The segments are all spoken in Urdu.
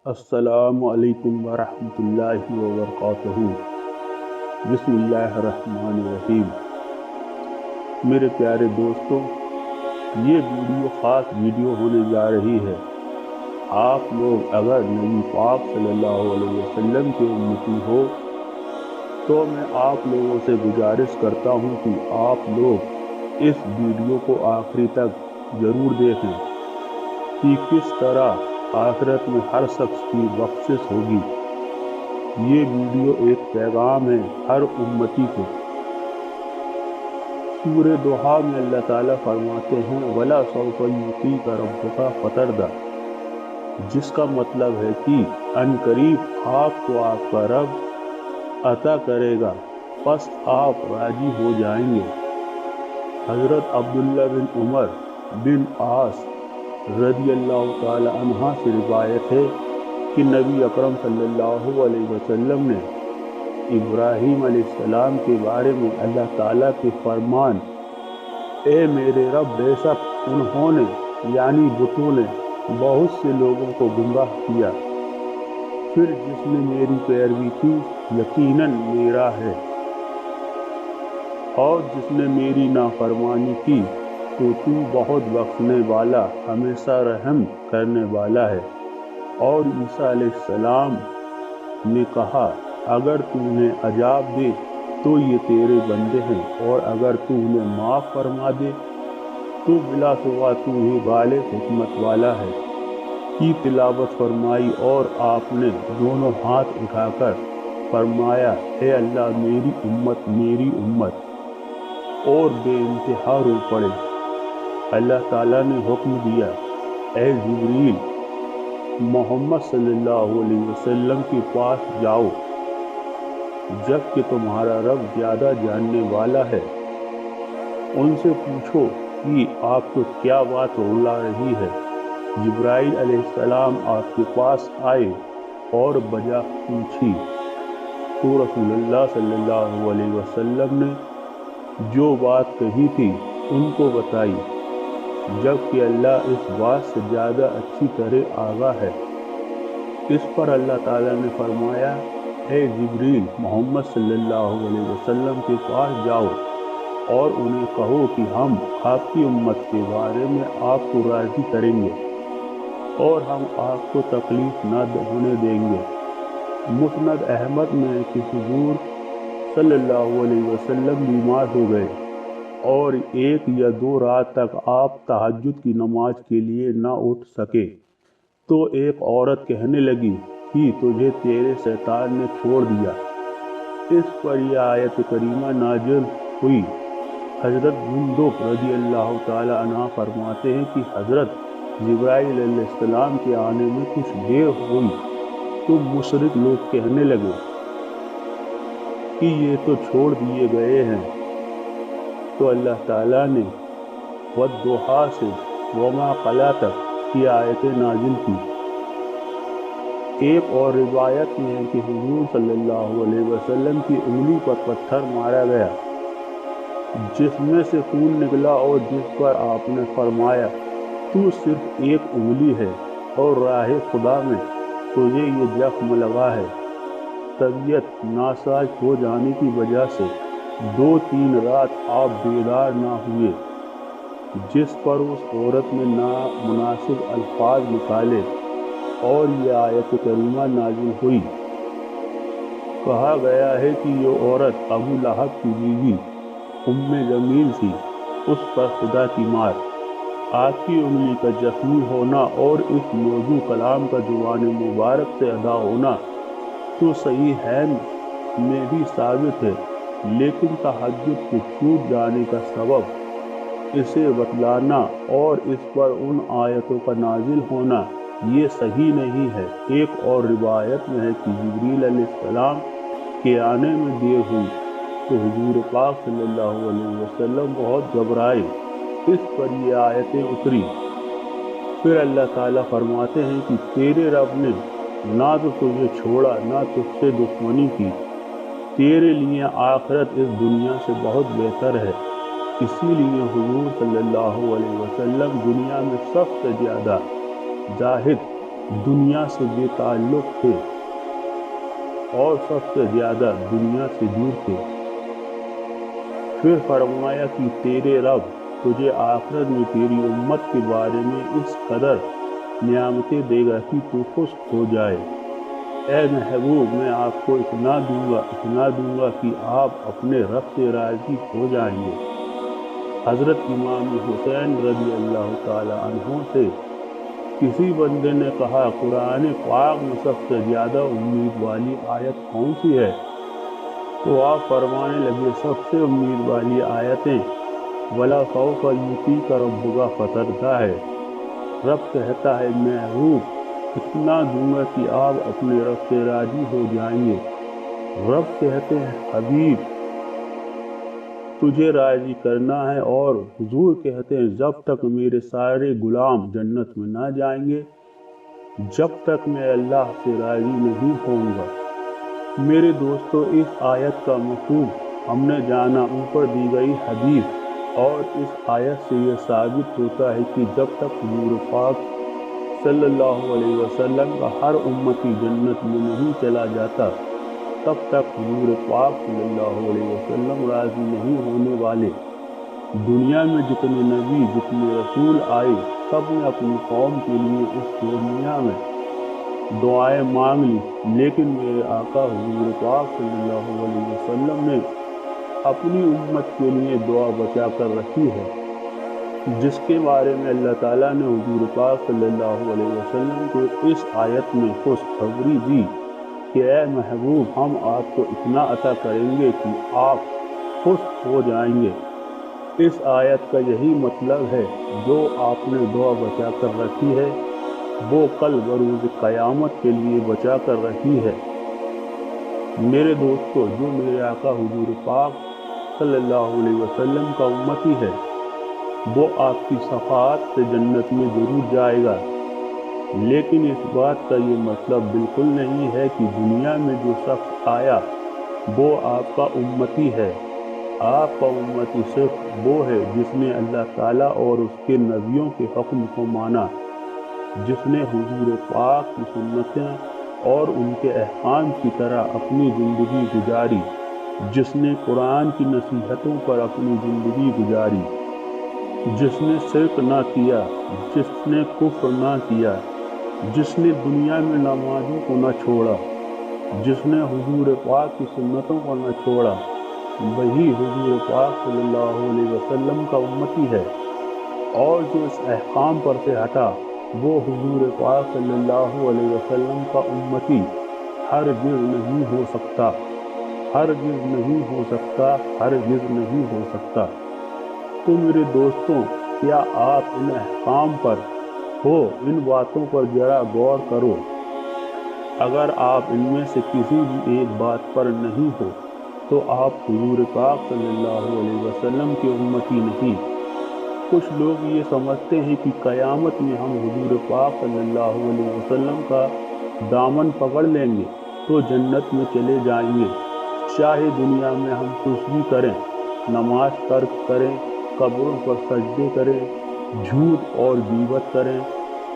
السلام علیکم ورحمۃ اللہ وبرکاتہ۔ بسم اللہ الرحمن الرحیم۔ میرے پیارے دوستوں، یہ ویڈیو خاص ویڈیو ہونے جا رہی ہے۔ آپ لوگ اگر نبی پاک صلی اللہ علیہ وسلم کے امتی ہو تو میں آپ لوگوں سے گزارش کرتا ہوں کہ آپ لوگ اس ویڈیو کو آخری تک ضرور دیکھیں کہ کس طرح آخرت میں ہر شخص کی بخشش ہوگی۔ یہ ویڈیو ایک پیغام ہے ہر امتی کو۔ سورہ دوحہ میں اللہ تعالیٰ فرماتے ہیں وَلَا سَوْفَ يُعْطِيكَ رَبُّكَ فَتَرْضَىٰ، جس کا مطلب ہے کہ ان قریب آپ کو آپ کا رب عطا کرے گا، پس آپ راضی ہو جائیں گے۔ حضرت عبداللہ بن عمر بن عاص رضی اللہ تعالی عنہ سے روایت ہے کہ نبی اکرم صلی اللہ علیہ وسلم نے ابراہیم علیہ السلام کے بارے میں اللہ تعالیٰ کے فرمان اے میرے رب، بے شک انہوں نے یعنی بتوں نے بہت سے لوگوں کو گمراہ کیا، پھر جس نے میری پیروی کی یقیناً میرا ہے، اور جس نے میری نافرمانی کی تو تو بہت بخشنے والا ہمیشہ رحم کرنے والا ہے۔ اور عیسیٰ علیہ السلام نے کہا اگر تو انہیں عذاب دے تو یہ تیرے بندے ہیں، اور اگر تو انہیں معاف فرما دے تو بلا شبہ تو ہی غالب حکمت والا ہے کی تلاوت فرمائی، اور آپ نے دونوں ہاتھ اٹھا کر فرمایا اے اللہ میری امت، اور بے انتہا رو پڑے۔ اللہ تعالیٰ نے حکم دیا اے جبریل، محمد صلی اللہ علیہ وسلم کے پاس جاؤ، جب کہ تمہارا رب زیادہ جاننے والا ہے۔ ان سے پوچھو کہ آپ کو کیا بات رلا رہی ہے۔ جبرائیل علیہ السلام آپ کے پاس آئے اور وجہ پوچھی تو رسول اللہ صلی اللہ علیہ وسلم نے جو بات کہی تھی ان کو بتائی، جبکہ اللہ اس بات سے زیادہ اچھی طرح آگاہ ہے۔ اس پر اللہ تعالیٰ نے فرمایا اے جبریل، محمد صلی اللہ علیہ وسلم کے پاس جاؤ اور انہیں کہو کہ ہم آپ کی امت کے بارے میں آپ کو راضی کریں گے، اور ہم آپ کو تکلیف نہ ہونے دیں گے۔ مسند احمد میں کہ حضور صلی اللہ علیہ وسلم بیمار ہو گئے اور 1 یا 2 رات تک آپ تہجد کی نماز کے لیے نہ اٹھ سکے، تو ایک عورت کہنے لگی کہ تجھے تیرے شیطان نے چھوڑ دیا۔ اس پر یہ آیت کریمہ نازل ہوئی۔ حضرت جندب رضی اللہ تعالی عنہ فرماتے ہیں کہ حضرت جبرائیل علیہ السلام کے آنے میں کچھ دیر ہوئی تو مشرک لوگ کہنے لگے کہ یہ تو چھوڑ دیے گئے ہیں، تو اللہ تعالیٰ نے والضحیٰ سے وما قلع تک کی آیتیں نازل کی۔ ایک اور روایت میں ہے کہ حضور صلی اللہ علیہ وسلم کی انگلی پر پتھر مارا گیا جس میں سے خون نکلا، اور جس پر آپ نے فرمایا تو صرف ایک انگلی ہے اور راہ خدا میں تجھے یہ زخم لگا ہے۔ طبیعت ناساز ہو جانے کی وجہ سے 2-3 رات آپ بیدار نہ ہوئے، جس پر اس عورت نے نامناسب الفاظ نکالے اور یہ آیت کریمہ نازل ہوئی۔ کہا گیا ہے کہ یہ عورت ابو لہب کی بیوی ام جمیل تھی۔ اس پر خدا کی مار، آپ کی انگلی کا زخمی ہونا اور اس موضوع کلام کا زبان مبارک سے ادا ہونا تو صحیحین میں بھی ثابت ہے، لیکن تہجد کے چھوٹ جانے کا سبب اسے بتلانا اور اس پر ان آیتوں کا نازل ہونا یہ صحیح نہیں ہے۔ ایک اور روایت میں ہے کہ جبریل علیہ السلام کے آنے میں دیر ہوئی تو حضور پاک صلی اللہ علیہ وسلم بہت گھبرائے۔ اس پر یہ آیتیں اتری۔ پھر اللہ تعالیٰ فرماتے ہیں کہ تیرے رب نے نہ تو تجھے چھوڑا نہ تجھ سے دشمنی کی، تیرے لیے آخرت اس دنیا سے بہت بہتر ہے۔ اسی لیے حضور صلی اللہ علیہ وسلم دنیا میں سب سے زیادہ زاہد دنیا سے بے تعلق تھے اور سب سے زیادہ دنیا سے دور تھے۔ پھر فرمایا کہ تیرے رب تجھے آخرت میں تیری امت کے بارے میں اس قدر نعمتیں دے گا کہ تو خوش ہو جائے۔ اے محبوب، میں آپ کو اتنا دوں گا کہ آپ اپنے رب سے راضی ہو جائیں گے۔ حضرت امام حسین رضی اللہ تعالی عنہ سے کسی بندے نے کہا، قرآن پاک میں سب سے زیادہ امید والی آیت کون سی ہے؟ تو آپ فرمانے لگے، سب سے امید والی آیتیں وَلَا سَوْفَ يُعْطِيكَ رَبُّكَ فَتَرْضَىٰ ہے۔ رب کہتا ہے، محبوب اتنا دوں گا کہ آپ اپنے رب سے راضی ہو جائیں گے۔ رب کہتے ہیں، حبیب تجھے راضی کرنا ہے، اور حضور کہتے ہیں، جب تک میرے سارے غلام جنت میں نہ جائیں گے، جب تک میں اللہ سے راضی نہیں ہوں گا۔ میرے دوستو، اس آیت کا مفہوم ہم نے جانا اوپر دی گئی حدیث، اور اس آیت سے یہ ثابت ہوتا ہے کہ جب تک حضور پاک صلی اللہ علیہ وسلم کا ہر امتی جنت میں نہیں چلا جاتا، تب تک حضور پاک صلی اللہ علیہ وسلم راضی نہیں ہونے والے۔ دنیا میں جتنے نبی، جتنے رسول آئے، سب نے اپنی قوم کے لیے اس دنیا میں دعائیں مانگ لی، لیکن میرے آقا حضور پاک صلی اللہ علیہ وسلم نے اپنی امت کے لیے دعا بچا کر رکھی ہے، جس کے بارے میں اللہ تعالیٰ نے حضور پاک صلی اللہ علیہ وسلم کو اس آیت میں خوشخبری دی کہ اے محبوب، ہم آپ کو اتنا عطا کریں گے کہ آپ خوش ہو جائیں گے۔ اس آیت کا یہی مطلب ہے، جو آپ نے دعا بچا کر رکھی ہے، وہ کل بروز قیامت کے لیے بچا کر رکھی ہے۔ میرے دوستو، جو میرے آقا حضور پاک صلی اللہ علیہ وسلم کا امتی ہے، وہ آپ کی شفاعت سے جنت میں ضرور جائے گا، لیکن اس بات کا یہ مطلب بالکل نہیں ہے کہ دنیا میں جو شخص آیا وہ آپ کا امتی ہے۔ آپ کا امتی صرف وہ ہے جس نے اللہ تعالیٰ اور اس کے نبیوں کے حکم کو مانا، جس نے حضور پاک کی سنتیں اور ان کے احکام کی طرح اپنی زندگی گزاری، جس نے قرآن کی نصیحتوں پر اپنی زندگی گزاری، جس نے شرک نہ کیا، جس نے کفر نہ کیا، جس نے دنیا میں نمازوں کو نہ چھوڑا، جس نے حضور پاک کی سنتوں کو نہ چھوڑا، وہی حضور پاک صلی اللہ علیہ وسلم کا امتی ہے۔ اور جو اس احکام پر سے ہٹا، وہ حضور پاک صلی اللہ علیہ وسلم کا امتی ہرگز نہیں ہو سکتا، ہرگز نہیں ہو سکتا، ہرگز نہیں ہو سکتا۔ تو میرے دوستوں، کیا آپ ان احکام پر ہو؟ ان باتوں پر ذرا غور کرو۔ اگر آپ ان میں سے کسی بھی ایک بات پر نہیں ہو، تو آپ حضور پاک صلی اللہ علیہ وسلم کے امتی نہیں۔ کچھ لوگ یہ سمجھتے ہیں کہ قیامت میں ہم حضور پاک صلی اللہ علیہ وسلم کا دامن پکڑ لیں گے تو جنت میں چلے جائیں گے، چاہے دنیا میں ہم کچھ بھی کریں، نماز ترک کریں، قبروں پر سجدے کریں، جھوٹ اور غیبت کریں،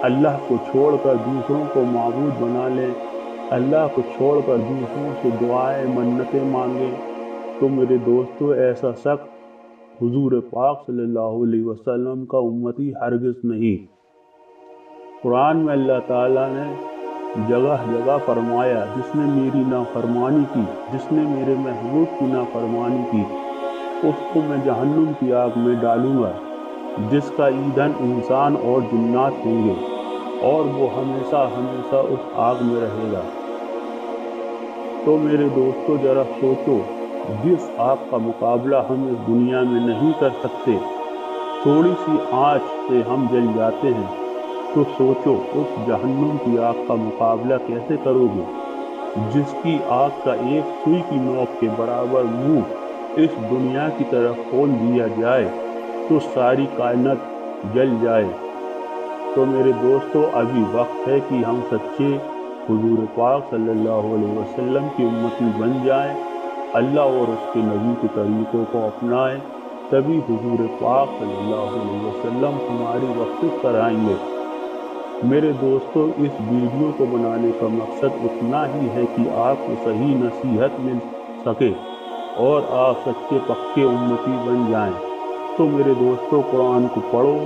اللہ کو چھوڑ کر دوسروں کو معبود بنا لیں، اللہ کو چھوڑ کر دوسروں سے دعائیں منتیں مانگیں۔ تو میرے دوستو، ایسا شخص حضور پاک صلی اللہ علیہ وسلم کا امتی ہرگز نہیں۔ قرآن میں اللہ تعالیٰ نے جگہ جگہ فرمایا، جس نے میری نافرمانی کی، جس نے میرے محبوب کی نافرمانی کی، اس کو میں جہنم کی آگ میں ڈالوں گا، جس کا ایندھن انسان اور جنات ہوں گے، اور وہ ہمیشہ ہمیشہ اس آگ میں رہے گا۔ تو میرے دوستو، ذرا سوچو، جس آگ کا مقابلہ ہم اس دنیا میں نہیں کر سکتے، تھوڑی سی آنچ سے ہم جل جاتے ہیں، تو سوچو اس جہنم کی آگ کا مقابلہ کیسے کرو گے، جس کی آگ کا ایک سوئی کی نوک کے برابر منہ اس دنیا کی طرف کھول دیا جائے تو ساری کائنات جل جائے۔ تو میرے دوستو، ابھی وقت ہے کہ ہم سچے حضور پاک صلی اللہ علیہ وسلم کی امتی بن جائیں، اللہ اور اس کے نبی کے طریقوں کو اپنائیں، تبھی حضور پاک صلی اللہ علیہ وسلم ہماری بخشش کرائیں گے۔ میرے دوستوں، اس ویڈیو کو بنانے کا مقصد اتنا ہی ہے کہ آپ کو صحیح نصیحت مل سکے اور آپ سچے پکے امتی بن جائیں۔ تو میرے دوستوں، قرآن کو پڑھو،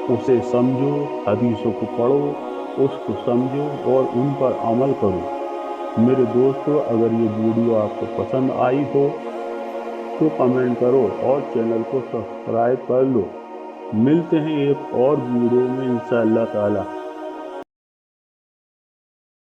اسے سمجھو، حدیثوں کو پڑھو، اس کو سمجھو اور ان پر عمل کرو۔ میرے دوستو، اگر یہ ویڈیو آپ کو پسند آئی ہو تو کمنٹ کرو اور چینل کو سبسکرائب کر لو۔ ملتے ہیں ایک اور ویڈیو میں انشاءاللہ تعالی۔